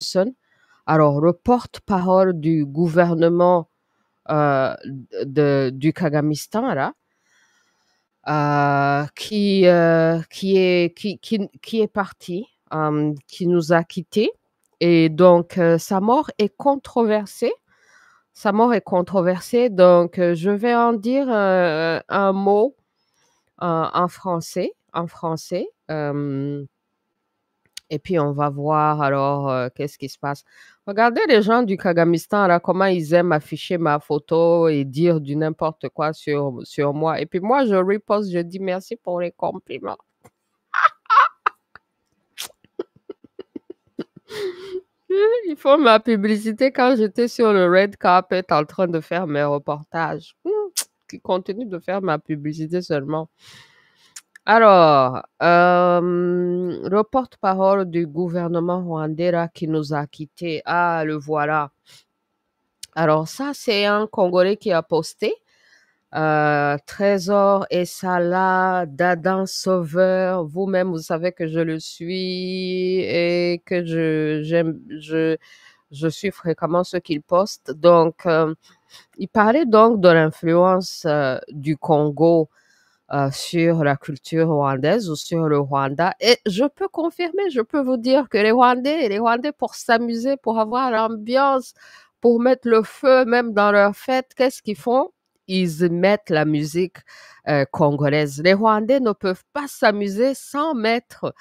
Johnson, alors le porte-parole du gouvernement du Kagamistan, là, qui est parti, qui nous a quittés. Et donc, sa mort est controversée. Sa mort est controversée, donc je vais en dire un mot en français, et puis on va voir alors qu'est-ce qui se passe. Regardez les gens du Kagamistan, là, comment ils aiment afficher ma photo et dire du n'importe quoi sur moi. Et puis moi, je reposte, je dis merci pour les compliments. Ils font ma publicité quand j'étais sur le red carpet en train de faire mes reportages. Qui continue de faire ma publicité seulement. Alors, le porte-parole du gouvernement rwandais là, qui nous a quittés, ah, le voilà. Alors ça, c'est un Congolais qui a posté. Trésor et Salah, d'Adam Sauveur, vous-même, vous savez que je le suis et que je suis fréquemment ce qu'il poste. Donc, il parlait donc de l'influence du Congo sur la culture rwandaise ou sur le Rwanda. Et je peux confirmer, je peux vous dire que les Rwandais pour s'amuser, pour avoir l'ambiance, pour mettre le feu même dans leurs fêtes, qu'est-ce qu'ils font? Ils mettent la musique congolaise. Les Rwandais ne peuvent pas s'amuser sans mettre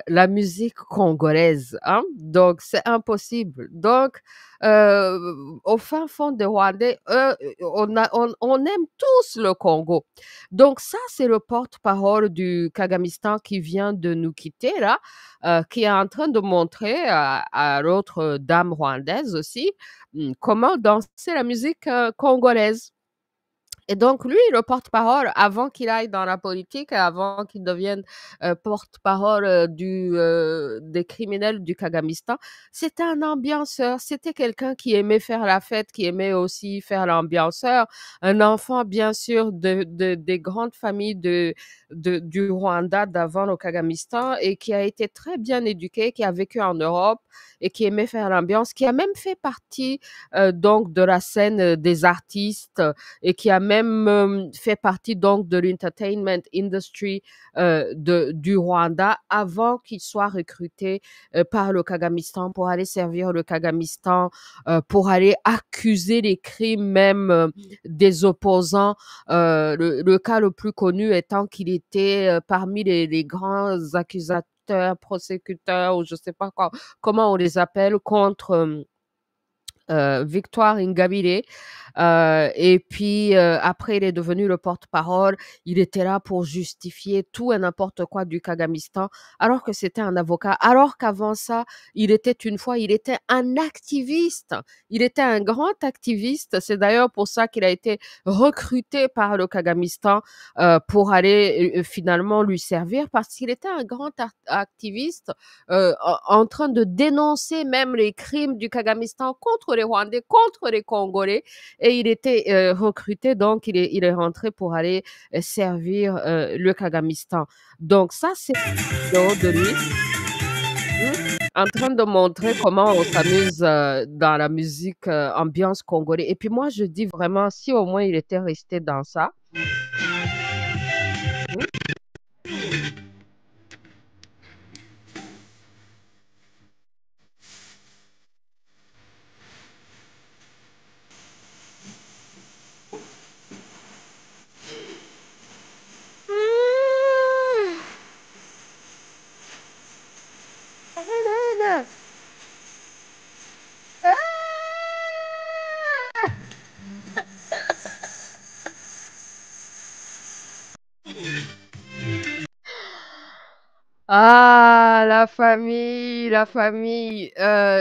la musique congolaise, hein? Donc, c'est impossible. Donc, au fin fond des Rwandais, on aime tous le Congo. Donc ça, c'est le porte-parole du Kagamistan qui vient de nous quitter là, qui est en train de montrer à l'autre dame rwandaise aussi comment danser la musique congolaise. Et donc, lui, le porte-parole, avant qu'il aille dans la politique, avant qu'il devienne porte-parole des criminels du Kagamistan, c'était un ambianceur. C'était quelqu'un qui aimait faire la fête, qui aimait aussi faire l'ambianceur. Un enfant, bien sûr, des grandes familles du Rwanda d'avant le Kagamistan et qui a été très bien éduqué, qui a vécu en Europe et qui aimait faire l'ambiance, qui a même fait partie donc de la scène des artistes et qui a même fait partie donc de l'entertainment industry du Rwanda avant qu'il soit recruté par le Kagamistan pour aller servir le Kagamistan, pour aller accuser les crimes même des opposants. Le cas le plus connu étant qu'il était parmi les grands accusateurs, prosécuteurs, ou je ne sais pas comment on les appelle, contre Victoire Ingabire. Et puis, après, il est devenu le porte-parole. Il était là pour justifier tout et n'importe quoi du Kagamistan, alors que c'était un avocat. Alors qu'avant ça, il était un activiste. Il était un grand activiste. C'est d'ailleurs pour ça qu'il a été recruté par le Kagamistan pour aller finalement lui servir, parce qu'il était un grand activiste en train de dénoncer même les crimes du Kagamistan contre les Rwandais, contre les Congolais. Et il était recruté, donc il est rentré pour aller servir le Kagamistan. Donc ça, c'est une vidéo de lui en train de montrer comment on s'amuse dans la musique ambiance congolais. Et puis moi, je dis vraiment, si au moins il était resté dans ça. Ah, la famille, la famille.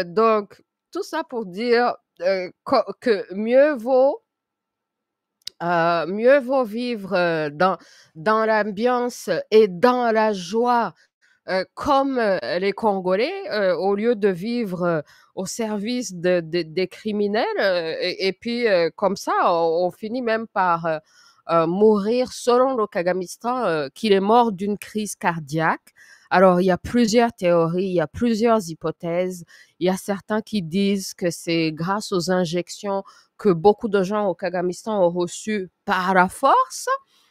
Donc, tout ça pour dire que mieux vaut vivre dans l'ambiance et dans la joie comme les Congolais, au lieu de vivre au service des criminels. Et puis, comme ça, on finit même par mourir, selon le Kagamistan, qu'il est mort d'une crise cardiaque. Alors, il y a plusieurs théories, il y a plusieurs hypothèses. Il y a certains qui disent que c'est grâce aux injections que beaucoup de gens au Kagamistan ont reçues par la force.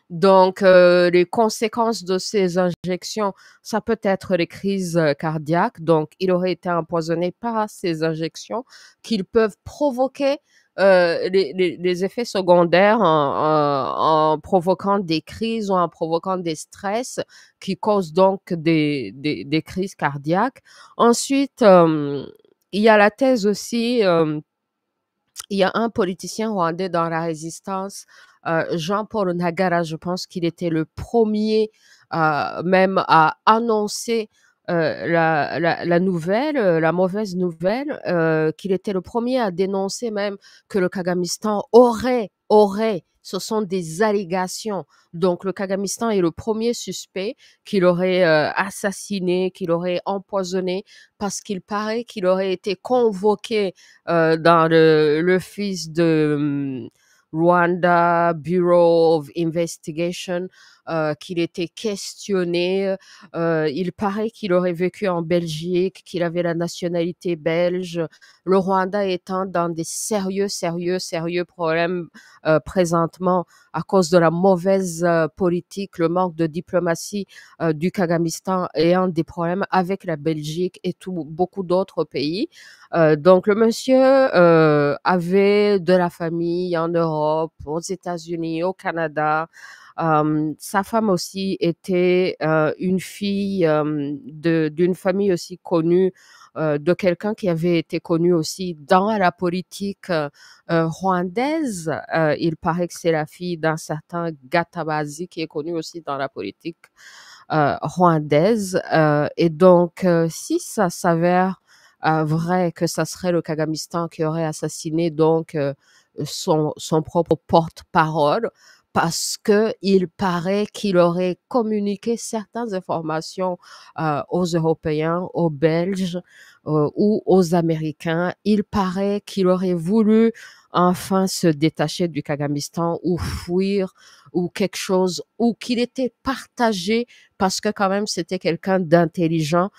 Donc, les conséquences de ces injections, ça peut être les crises cardiaques. Donc, il aurait été empoisonné par ces injections qu'ils peuvent provoquer les effets secondaires en provoquant des crises ou en provoquant des stress qui causent donc des crises cardiaques. Ensuite, il y a la thèse aussi, il y a un politicien rwandais dans la résistance, Jean-Paul Ntagara, je pense qu'il était le premier même à annoncer la nouvelle, la mauvaise nouvelle, qu'il était le premier à dénoncer même que le Kagamistan ce sont des allégations. Donc le Kagamistan est le premier suspect qu'il aurait assassiné, qu'il aurait empoisonné, parce qu'il paraît qu'il aurait été convoqué dans l'office de Rwanda Bureau of Investigation, qu'il était questionné. Il paraît qu'il aurait vécu en Belgique, qu'il avait la nationalité belge. Le Rwanda étant dans des sérieux problèmes présentement à cause de la mauvaise politique, le manque de diplomatie du Kagamistan ayant des problèmes avec la Belgique et beaucoup d'autres pays. Donc le monsieur avait de la famille en Europe, aux États-Unis, au Canada. Sa femme aussi était une fille d'une famille aussi connue, de quelqu'un qui avait été connu aussi dans la politique rwandaise. Il paraît que c'est la fille d'un certain Gatabazi qui est connu aussi dans la politique rwandaise. Et donc, si ça s'avère vrai que ça serait le Kagamistan qui aurait assassiné donc son propre porte-parole, parce que il paraît qu'il aurait communiqué certaines informations aux Européens, aux Belges ou aux Américains. Il paraît qu'il aurait voulu enfin se détacher du Kagamistan ou fuir ou quelque chose, ou qu'il était partagé parce que quand même c'était quelqu'un d'intelligent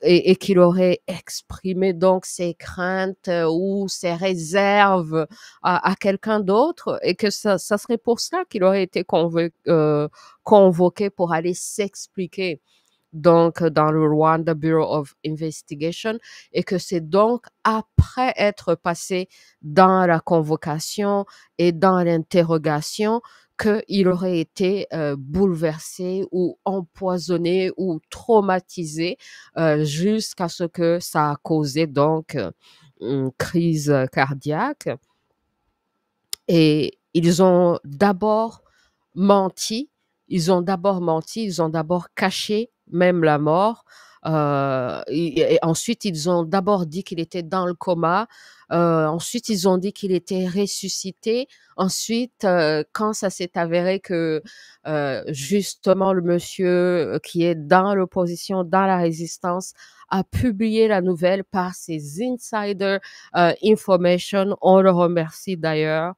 et qu'il aurait exprimé donc ses craintes ou ses réserves à quelqu'un d'autre et que ça serait pour cela qu'il aurait été convoqué pour aller s'expliquer donc dans le Rwanda Bureau of Investigation et que c'est donc après être passé dans la convocation et dans l'interrogation qu'il aurait été bouleversé ou empoisonné ou traumatisé jusqu'à ce que ça a causé donc une crise cardiaque. Et ils ont d'abord menti, ils ont d'abord caché même la mort. Et ensuite, ils ont d'abord dit qu'il était dans le coma. Ensuite, ils ont dit qu'il était ressuscité. Ensuite, quand ça s'est avéré que justement le monsieur qui est dans l'opposition, dans la résistance, a publié la nouvelle par ses insider information, on le remercie d'ailleurs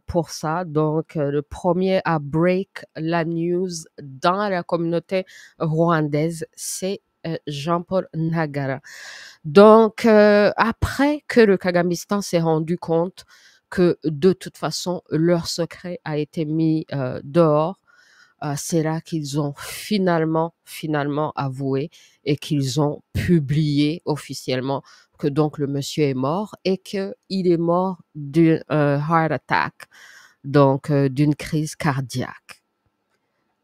pour ça. Donc, le premier à break la news dans la communauté rwandaise, c'est Jean-Paul Ntagara. Donc, après que le Kagamistan s'est rendu compte que de toute façon, leur secret a été mis dehors, c'est là qu'ils ont finalement avoué et qu'ils ont publié officiellement que donc le monsieur est mort et qu'il est mort d'un heart attack, donc d'une crise cardiaque.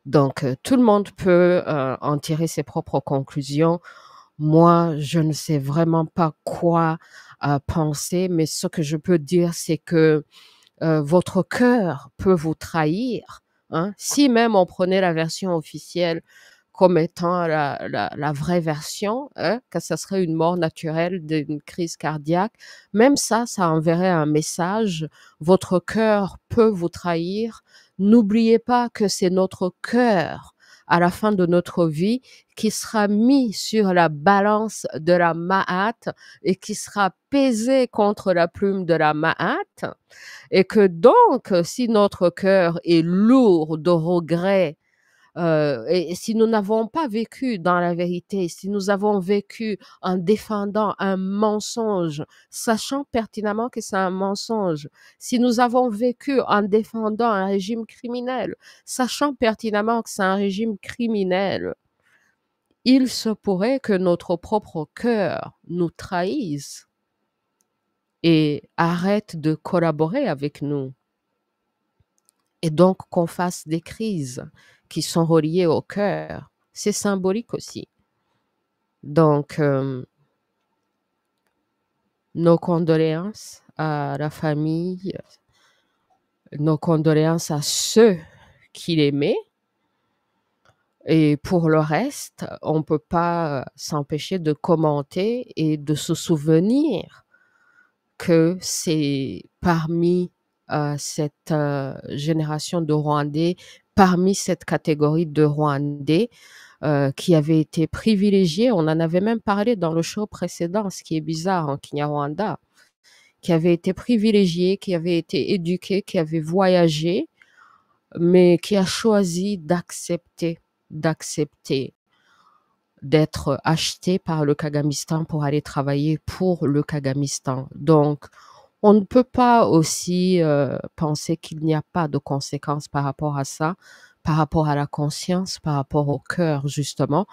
Donc, tout le monde peut en tirer ses propres conclusions. Moi, je ne sais vraiment pas quoi penser, mais ce que je peux dire, c'est que votre cœur peut vous trahir. Hein. Si même on prenait la version officielle comme étant la vraie version, hein, que ça serait une mort naturelle d'une crise cardiaque, même ça enverrait un message. Votre cœur peut vous trahir. N'oubliez pas que c'est notre cœur à la fin de notre vie qui sera mis sur la balance de la Ma'at et qui sera pesé contre la plume de la Ma'at. Et que donc, si notre cœur est lourd de regrets, Et si nous n'avons pas vécu dans la vérité, si nous avons vécu en défendant un mensonge, sachant pertinemment que c'est un mensonge, si nous avons vécu en défendant un régime criminel, sachant pertinemment que c'est un régime criminel, il se pourrait que notre propre cœur nous trahisse et arrête de collaborer avec nous. Et donc qu'on fasse des crises qui sont reliées au cœur. C'est symbolique aussi. Donc, nos condoléances à la famille, nos condoléances à ceux qui l'aimaient. Et pour le reste, on ne peut pas s'empêcher de commenter et de se souvenir que c'est parmi cette génération de Rwandais, parmi cette catégorie de Rwandais qui avaient été privilégiés, on en avait même parlé dans le show précédent, ce qui est bizarre en Kinyarwanda, qui avaient été privilégiés, qui avaient été éduqués, qui avaient voyagé, mais qui a choisi d'accepter d'être acheté par le Kagamistan pour aller travailler pour le Kagamistan. Donc, on ne peut pas aussi penser qu'il n'y a pas de conséquences par rapport à ça, par rapport à la conscience, par rapport au cœur, justement,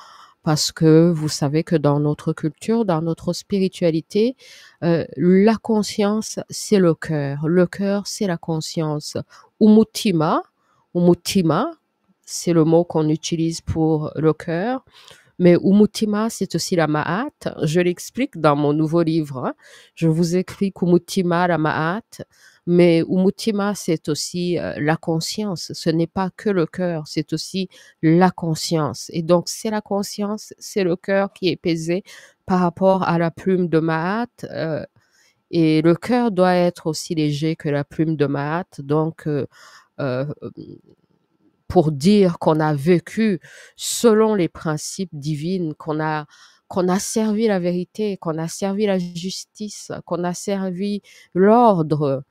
parce que vous savez que dans notre culture, dans notre spiritualité, la conscience, c'est le cœur, c'est la conscience. Umutima, umutima, c'est le mot qu'on utilise pour le cœur. Mais Umutima, c'est aussi la Ma'at. Je l'explique dans mon nouveau livre, hein. Je vous explique Umutima, la Ma'at. Mais Umutima, c'est aussi la conscience. Ce n'est pas que le cœur, c'est aussi la conscience. Et donc, c'est la conscience, c'est le cœur qui est pesé par rapport à la plume de Ma'at. Et le cœur doit être aussi léger que la plume de Ma'at. Donc, euh, pour dire qu'on a vécu selon les principes divins, qu'on a servi la vérité, qu'on a servi la justice, qu'on a servi l'ordre,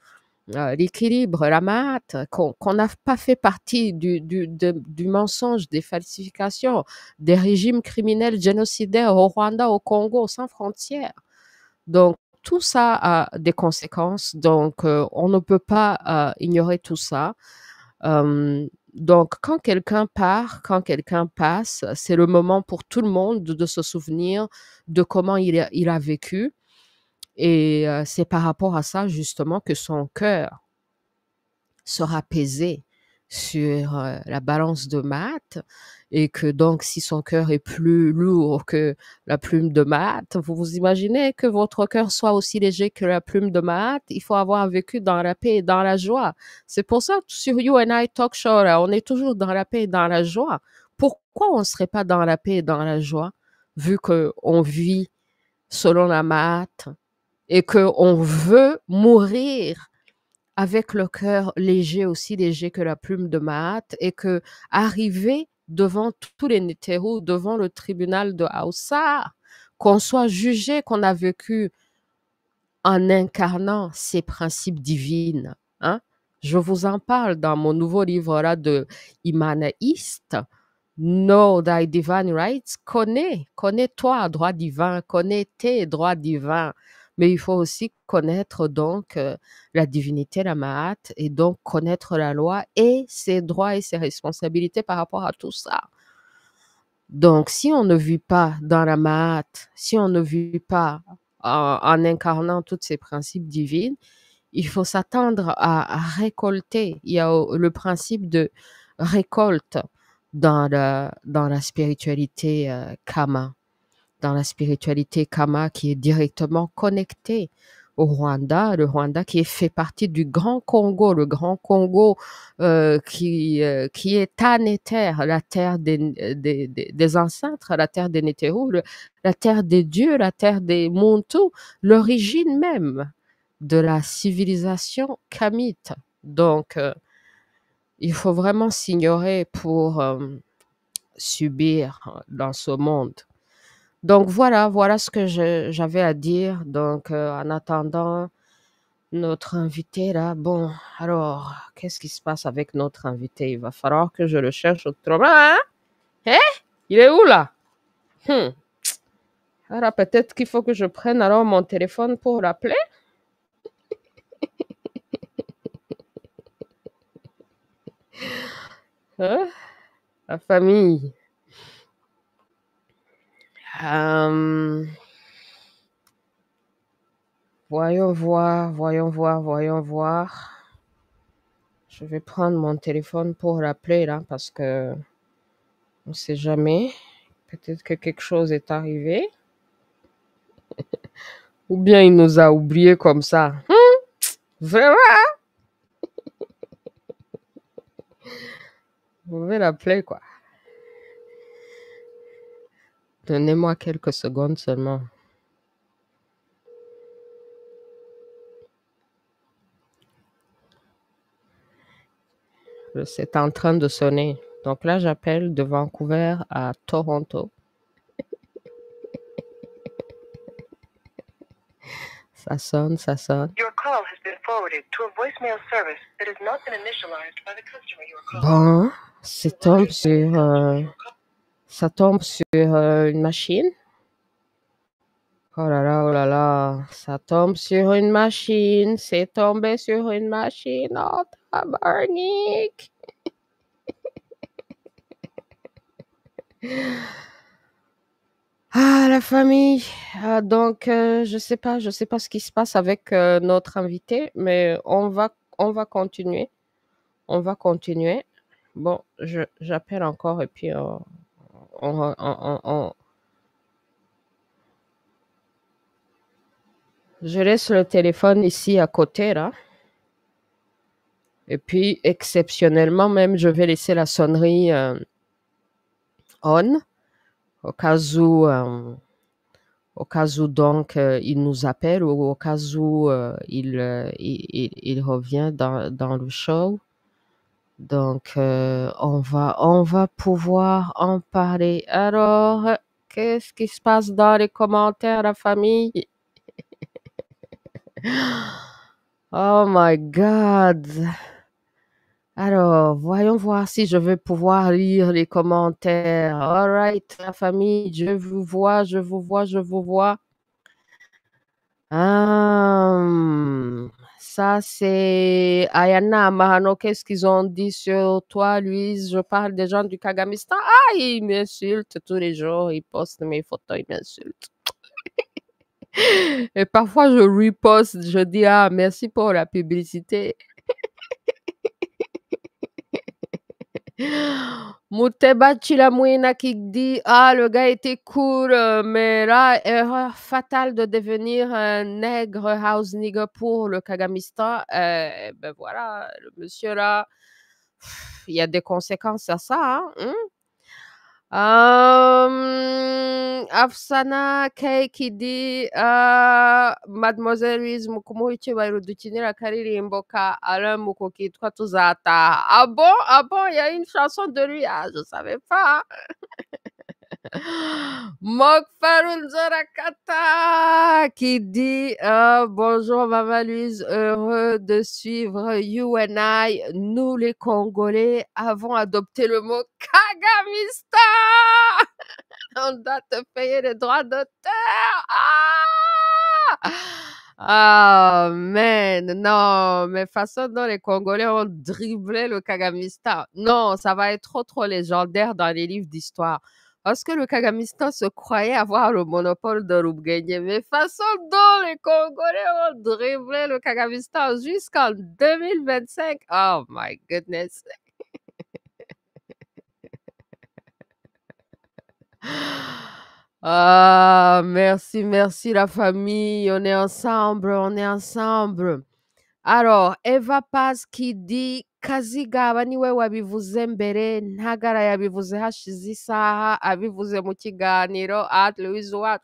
l'équilibre, la maths, qu'on n'a pas fait partie du mensonge, des falsifications, des régimes criminels génocidaires au Rwanda, au Congo, sans frontières. Donc, tout ça a des conséquences. Donc, on ne peut pas ignorer tout ça. Donc, quand quelqu'un part, quand quelqu'un passe, c'est le moment pour tout le monde de se souvenir de comment il a vécu. Et c'est par rapport à ça, justement, que son cœur sera pesé sur la balance de maths et que donc si son cœur est plus lourd que la plume de maths, vous vous imaginez que votre cœur soit aussi léger que la plume de maths, il faut avoir vécu dans la paix et dans la joie. C'est pour ça que sur You and I Talk Show, là, on est toujours dans la paix et dans la joie. Pourquoi on ne serait pas dans la paix et dans la joie vu qu'on vit selon la maths et qu'on veut mourir avec le cœur léger, aussi léger que la plume de Mahat, et que arriver devant tous les Nétérous, devant le tribunal de Haoussa, qu'on soit jugé, qu'on a vécu en incarnant ces principes divines. Hein? Je vous en parle dans mon nouveau livre là de Imanaïste. Know thy divine rights. Connais-toi, droit divin, connais tes droits divins. Mais il faut aussi connaître donc la divinité, la Mahat, et donc connaître la loi et ses droits et ses responsabilités par rapport à tout ça. Donc, si on ne vit pas dans la Mahat, si on ne vit pas en incarnant tous ces principes divins, il faut s'attendre à récolter. Il y a le principe de récolte dans la spiritualité Kama, dans la spiritualité Kama qui est directement connectée au Rwanda, le Rwanda qui est fait partie du Grand Congo, le Grand Congo qui est Taneter, la terre des ancêtres, la terre des Nétérous, la terre des dieux, la terre des Muntu, l'origine même de la civilisation kamite. Donc, il faut vraiment s'ignorer pour subir dans ce monde. Donc voilà ce que j'avais à dire. Donc en attendant, Notre invité là, bon, alors, qu'est-ce qui se passe avec notre invité? Il va falloir que je le cherche autrement, hein? Hein? Il est où là? Alors, peut-être qu'il faut que je prenne alors mon téléphone pour l'appeler. Hein? La famille. Euh, voyons voir, voyons voir, voyons voir. Je vais prendre mon téléphone pour l'appeler là parce que on ne sait jamais. Peut-être que quelque chose est arrivé. Ou bien il nous a oubliés comme ça. Vraiment? On va l'appeler quoi. Donnez-moi quelques secondes seulement. C'est en train de sonner. Donc là, j'appelle de Vancouver à Toronto. Ça sonne, ça sonne. Bon, ça tombe sur une machine. Oh là là, ça tombe sur une machine. C'est tombé sur une machine. Oh, tabarnak! Ah, la famille. Donc, je sais pas ce qui se passe avec notre invité, mais on va continuer. On va continuer. Bon, j'appelle encore et puis je laisse le téléphone ici à côté, là. Et puis, exceptionnellement, même, je vais laisser la sonnerie on au cas où donc il nous appelle ou au cas où il revient dans le show. Donc, on va pouvoir en parler. Alors, qu'est-ce qui se passe dans les commentaires, la famille? Oh my God! Alors, voyons voir si je vais pouvoir lire les commentaires. All right, la famille, je vous vois, je vous vois, je vous vois. Ça, c'est Ayana Mahano. Qu'est-ce qu'ils ont dit sur toi, Louise? Je parle des gens du Kagamistan. Ah, ils m'insultent tous les jours. Ils postent mes photos, ils m'insultent. Et parfois, je reposte. Je dis, ah, merci pour la publicité. Mouteba Chilamouina qui dit ah le gars était cool mais là erreur fatale de devenir un nègre house nigger pour le Kagamistan. Ben voilà le monsieur là il y a des conséquences à ça hein? Afsana Kay qui dit Mademoiselle Louise Mukumu icyubahiro dukinira akaririmbo ka Alain Muko kitwa tuzataha. Ah bon, il y a une chanson de lui. Ah, je savais pas. Mokfarun Zorakata qui dit bonjour Maman Louise, heureux de suivre You and I. Nous les Congolais avons adopté le mot Kagamista. On doit te payer les droits d'auteur. Ah, man, non, mais façon dont les Congolais ont dribblé le Kagamistan. Non, ça va être trop légendaire dans les livres d'histoire. Parce que le Kagamistan se croyait avoir le monopole de l'Oubgagné. Mais façon dont les Congolais ont dribblé le Kagamistan jusqu'en 2025. Oh my goodness. Ah, merci la famille. On est ensemble, on est ensemble. Alors, Eva Paz qui dit Kazigaba niwe wabivuze mbere ntagara yabivuze hashize isaha abivuze mu kiganiro at Louise what?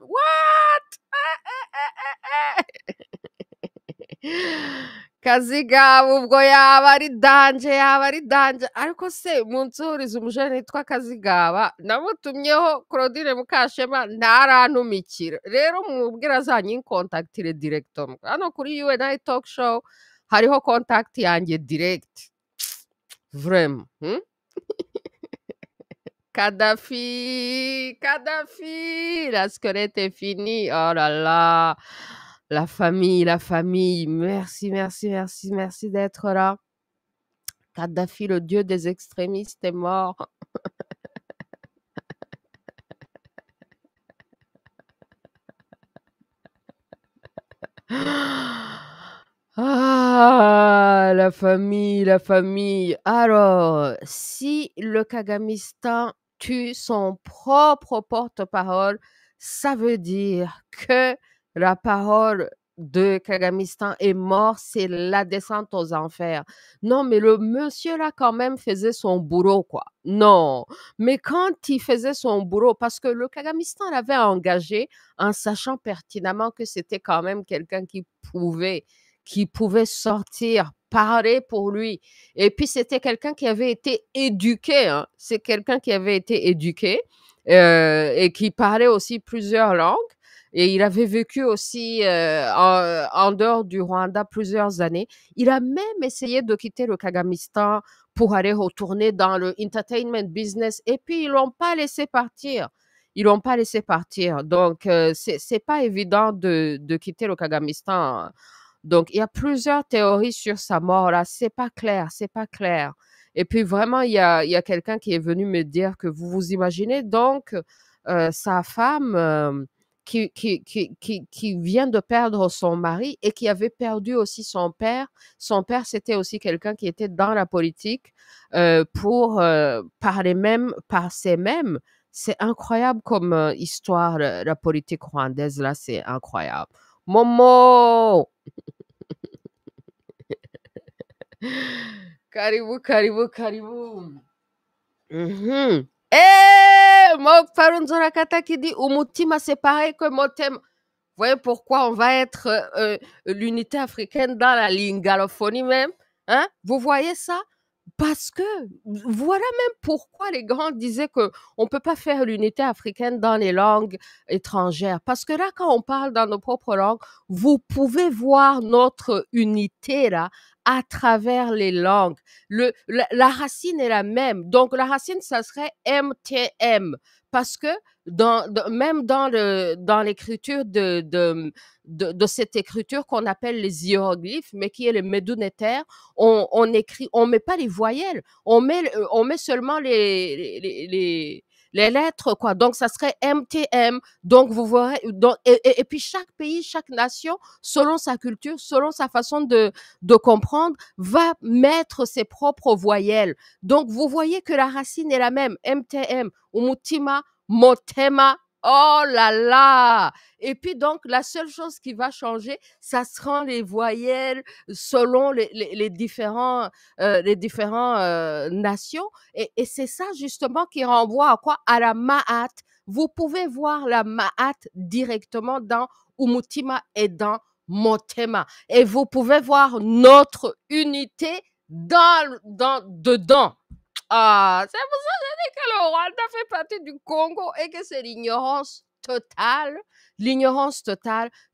Kazigaba ubwo yaba ari danje yaba ari danje ariko se munsurize umujene yitwa Kazigaba namutumyeho Claudine Mukashema ntarantumikira rero mumubwire azanyinkontakitire directement hano kuri UNI talk show hariho contact yanjye direct vraiment Kadhafi, la squelette est finie. Oh là là, la famille. Merci, merci, merci, merci d'être là. Kadhafi, le dieu des extrémistes, est mort. Ah, la famille. Alors, si le Kagamistan tue son propre porte-parole, ça veut dire que la parole de Kagamistan est morte, c'est la descente aux enfers. Non, mais le monsieur là quand même faisait son boulot, quoi. Non, mais quand il faisait son boulot, parce que le Kagamistan l'avait engagé en sachant pertinemment que c'était quand même quelqu'un qui pouvait sortir, parler pour lui. Et puis, c'était quelqu'un qui avait été éduqué. Hein. C'est quelqu'un qui avait été éduqué et qui parlait aussi plusieurs langues. Et il avait vécu aussi en dehors du Rwanda plusieurs années. Il a même essayé de quitter le Kagamistan pour aller retourner dans le entertainment business. Et puis, ils l'ont pas laissé partir. Ils l'ont pas laissé partir. Donc, c'est pas évident de quitter le Kagamistan. Donc, il y a plusieurs théories sur sa mort là. C'est pas clair, c'est pas clair. Et puis vraiment, il y a quelqu'un qui est venu me dire que vous vous imaginez donc sa femme qui vient de perdre son mari et qui avait perdu aussi son père. Son père, c'était aussi quelqu'un qui était dans la politique pour parler même par ses mêmes. C'est incroyable comme histoire, la politique rwandaise là, c'est incroyable. Momo! Karibu. Mhm. Mokfarunzora Kata qui dit Umutima, c'est pareil que Motem. Vous voyez pourquoi on va être l'unité africaine dans la lingalophonie même? Hein? Vous voyez ça? Parce que voilà même pourquoi les grands disaient que on peut pas faire l'unité africaine dans les langues étrangères. Parce que là, quand on parle dans nos propres langues, vous pouvez voir notre unité là à travers les langues. La racine est la même. Donc la racine, ça serait MTM. Parce que même dans l'écriture de cette écriture qu'on appelle les hiéroglyphes, mais qui est le Médounéter, on écrit, on met pas les voyelles, on met seulement les lettres, quoi. Donc, ça serait MTM. Donc, vous verrez, donc, et puis chaque pays, chaque nation, selon sa culture, selon sa façon de comprendre, va mettre ses propres voyelles. Donc, vous voyez que la racine est la même. MTM, Umutima, Motema. Oh là là! Et puis donc, la seule chose qui va changer, ça sera les voyelles selon les différents nations. Et c'est ça justement qui renvoie à quoi? À la Ma'at. Vous pouvez voir la Ma'at directement dans Umutima et dans Motema. Et vous pouvez voir notre unité dedans. Ah, c'est pour ça que je dis que le Rwanda fait partie du Congo et que c'est l'ignorance totale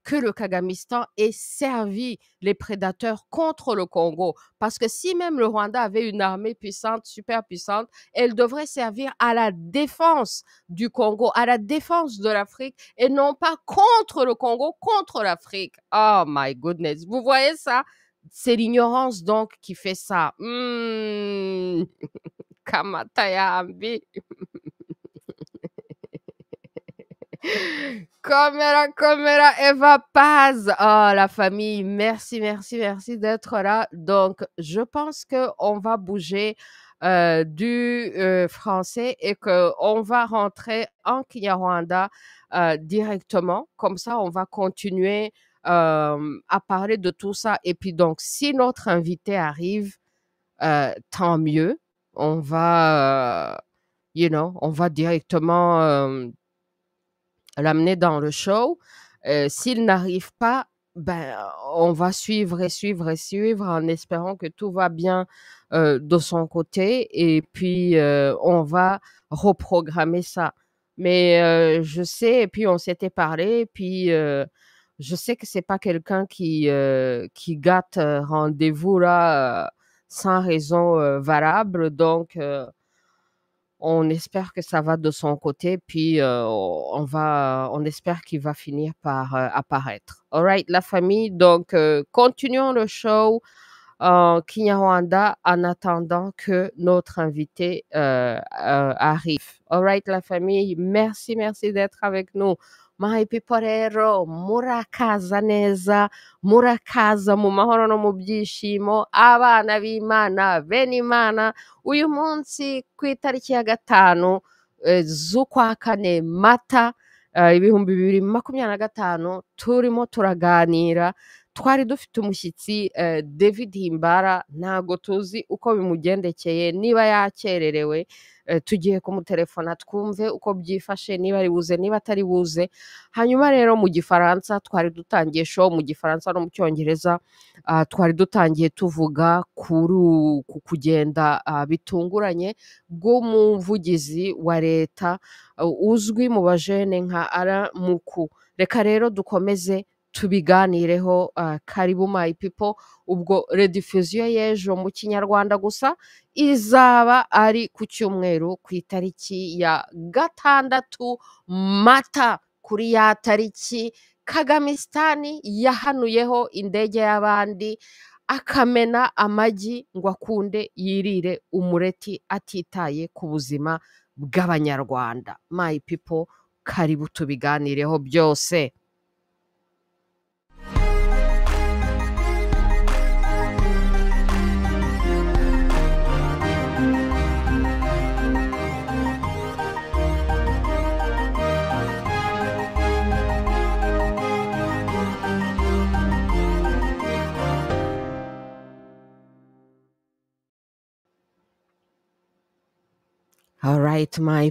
que le Kagamistan ait servi les prédateurs contre le Congo. Parce que si même le Rwanda avait une armée puissante, super puissante, elle devrait servir à la défense du Congo, à la défense de l'Afrique et non pas contre le Congo, contre l'Afrique. Oh my goodness. Vous voyez ça? C'est l'ignorance donc qui fait ça. Kamatayambi. Komera, Eva Paz. Oh, la famille, merci d'être là. Donc, je pense qu'on va bouger du français et qu'on va rentrer en Kinyarwanda directement. Comme ça, on va continuer à parler de tout ça. Et puis, donc, si notre invité arrive, tant mieux. On va, on va directement l'amener dans le show. S'il n'arrive pas, Ben, on va suivre et suivre et suivre en espérant que tout va bien, de son côté et puis, on va reprogrammer ça. Mais, je sais et puis on s'était parlé, puis, je sais que c'est pas quelqu'un qui gâte, rendez-vous là, sans raison, valable donc, on espère que ça va de son côté, puis, on espère qu'il va finir par, apparaître. Alright la famille, donc, continuons le show en Kinyarwanda en attendant que notre invité, arrive. Alright la famille, merci, merci d'être avec nous. My people rero murakaza neza, murakaza mu mahoro no mu byishimo, abana b'Imana, bene Imana, uyu munsi ku itariki ya 5, z'ukwa 4 Mata, 2025 turimo turaganira, twari dufite umushyitsi, David Himbara, ntago tuzi uko bimugendekeye, niba yakererewe, tugiye kumutelefona twumve uko byifashe, niba ari buze, niba atari buze. Hanyuma rero mu Gifaransa twari dutangiye show mu Gifaransa no mu Cyongereza, twari dutangiye tuvuga ku kugenda, bitunguranye bw'umuvugizi wa leta, uzwi mu bajene nka Alain Muku. Reka rero dukomeze tubiganireho, karibu my people, ubwo rediffusion y'ejo mu Kinyarwanda gusa izaba ari ku cyumweru ku itariki ya 6 Mata, kuri ya tariki Kagamisitani yahanuyeho indege y'abandi, akamena amagi ngo akunde yirire umureti atitaye ku buzima bw'Abanyarwanda. My people, karibu tubiganireho byose. Alright my